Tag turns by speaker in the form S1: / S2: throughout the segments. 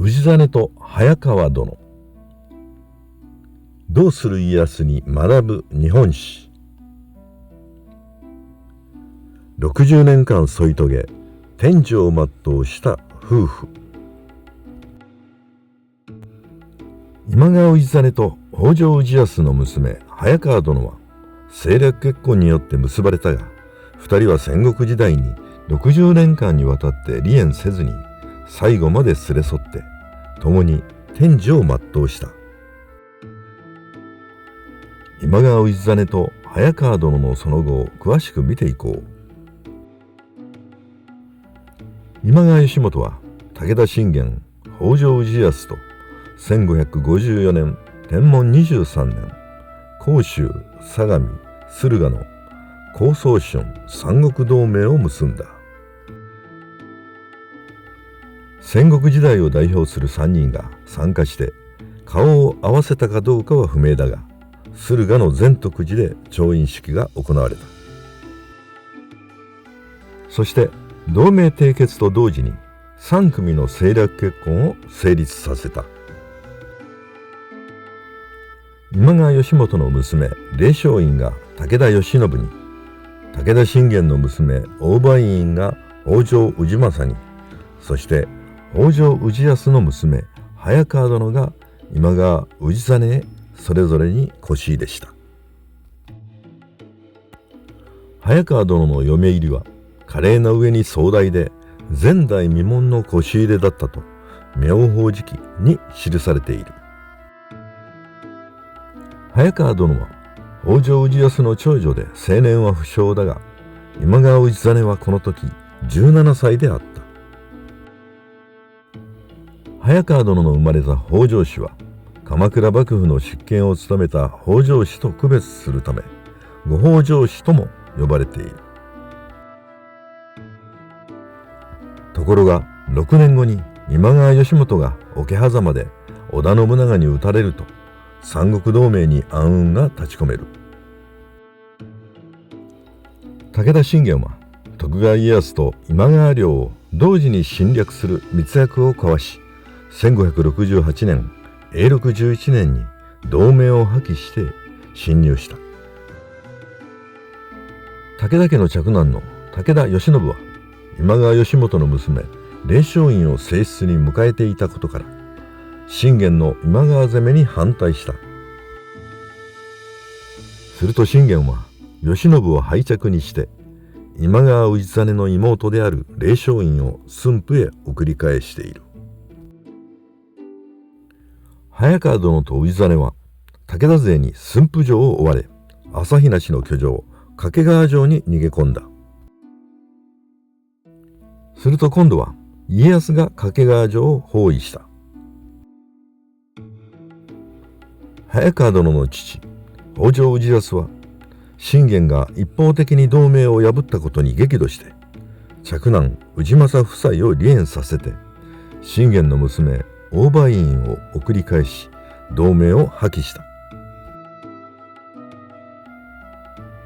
S1: 氏真と早川殿。どうする家康に学ぶ日本史。60年間添い遂げ天寿を全うした夫婦。今川氏真と北条氏康の娘早川殿は政略結婚によって結ばれたが、二人は戦国時代に60年間にわたって離縁せずに最後まで連れ添って共に天寿を全うした。今川氏真と早川殿のその後を詳しく見ていこう。今川義元は武田信玄、北条氏康と1554年天文23年甲州、相模、駿河の高宗春三国同盟を結んだ。戦国時代を代表する3人が参加して顔を合わせたかどうかは不明だが、駿河の善徳寺で調印式が行われた。そして同盟締結と同時に3組の政略結婚を成立させた。今川義元の娘霊昌院が武田義信に、武田信玄の娘大梅院が北条氏政に、そして北条氏康の娘早川殿が今川氏真へそれぞれに輿入れした。早川殿の嫁入りは華麗な上に壮大で前代未聞の輿入れだったと妙法寺記に記されている。早川殿は北条氏康の長女で青年は不詳だが、今川氏真はこの時17歳であった。早川殿の生まれた北条氏は鎌倉幕府の執権を務めた北条氏と区別するため御北条氏とも呼ばれている。ところが6年後に今川義元が桶狭間で織田信長に討たれると三国同盟に暗雲が立ち込める。武田信玄は徳川家康と今川領を同時に侵略する密約を交わし、1568年永禄11年に同盟を破棄して侵入した。武田家の嫡男の武田義信は今川義元の娘霊昌院を正室に迎えていたことから信玄の今川攻めに反対した。すると信玄は義信を廃嫡にして今川氏真の妹である霊昌院を駿府へ送り返している。早川殿と氏真は武田勢に駿府城を追われ、朝比奈氏の居城掛川城に逃げ込んだ。すると今度は家康が掛川城を包囲した。早川殿の父北条氏康は信玄が一方的に同盟を破ったことに激怒して嫡男氏政夫妻を離縁させて信玄の娘大梅院を送り返し同盟を破棄した。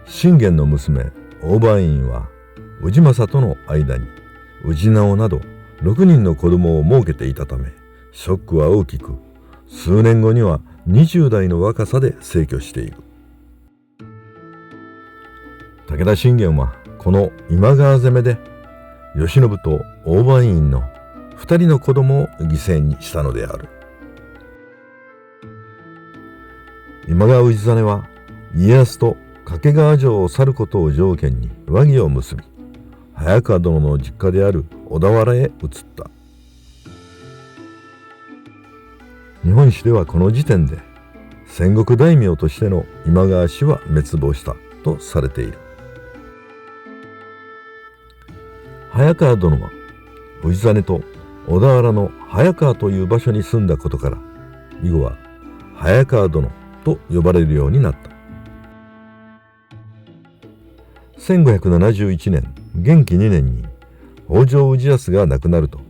S1: 信玄の娘大梅院は氏政との間に氏直など6人の子供を設けていたためショックは大きく、数年後には20代の若さで逝去している。武田信玄はこの今川攻めで義信と大梅院の2人の子供を犠牲にしたのである。今川氏真は家康と掛川城を去ることを条件に和議を結び、早川殿の実家である小田原へ移った。日本史ではこの時点で戦国大名としての今川氏は滅亡したとされている。早川殿は氏真と小田原の早川という場所に住んだことから、以後は早川殿と呼ばれるようになった。1571年元亀2年に北条氏康が亡くなると、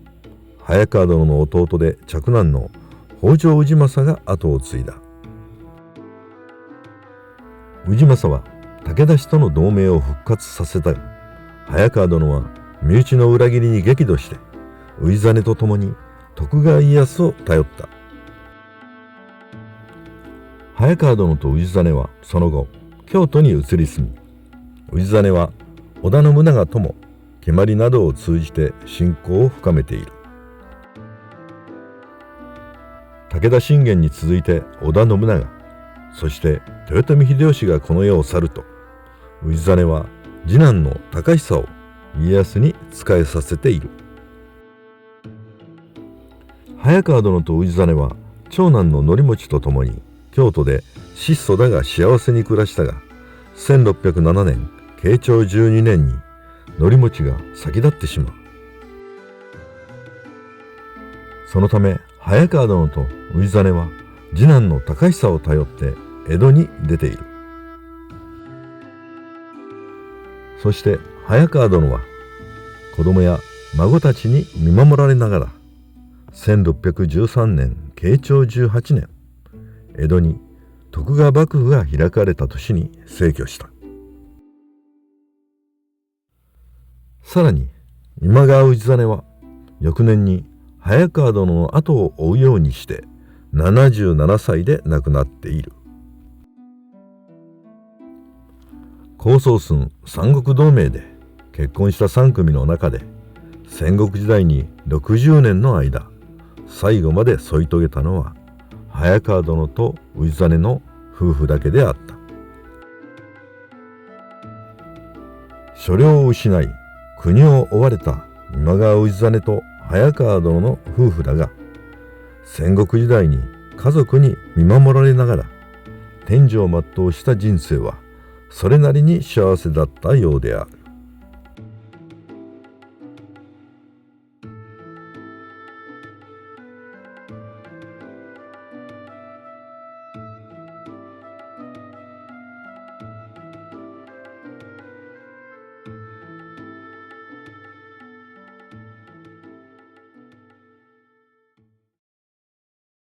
S1: 早川殿の弟で嫡男の北条氏政が後を継いだ。氏政は武田氏との同盟を復活させたが、早川殿は身内の裏切りに激怒して氏真と共に徳川家康を頼った。早川殿と氏真はその後京都に移り住み、氏真は織田信長とも蹴鞠などを通じて親交を深めている。武田信玄に続いて織田信長、そして豊臣秀吉がこの世を去ると、氏真は次男の高久を家康に仕えさせている。早川殿と氏真は長男の則茂と共に京都で質素だが幸せに暮らしたが、1607年慶長12年に則茂が先立ってしまう。そのため早川殿と氏真は次男の高久を頼って江戸に出ている。そして早川殿は子供や孫たちに見守られながら1613年慶長18年江戸に徳川幕府が開かれた年に逝去した。さらに今川氏真は翌年に早川殿の後を追うようにして77歳で亡くなっている。高宗寸三国同盟で結婚した3組の中で戦国時代に60年の間最後まで添い遂げたのは早川殿と氏真の夫婦だけであった。所領を失い国を追われた今川氏真と早川殿の夫婦だが、戦国時代に家族に見守られながら天寿を全うした人生はそれなりに幸せだったようである。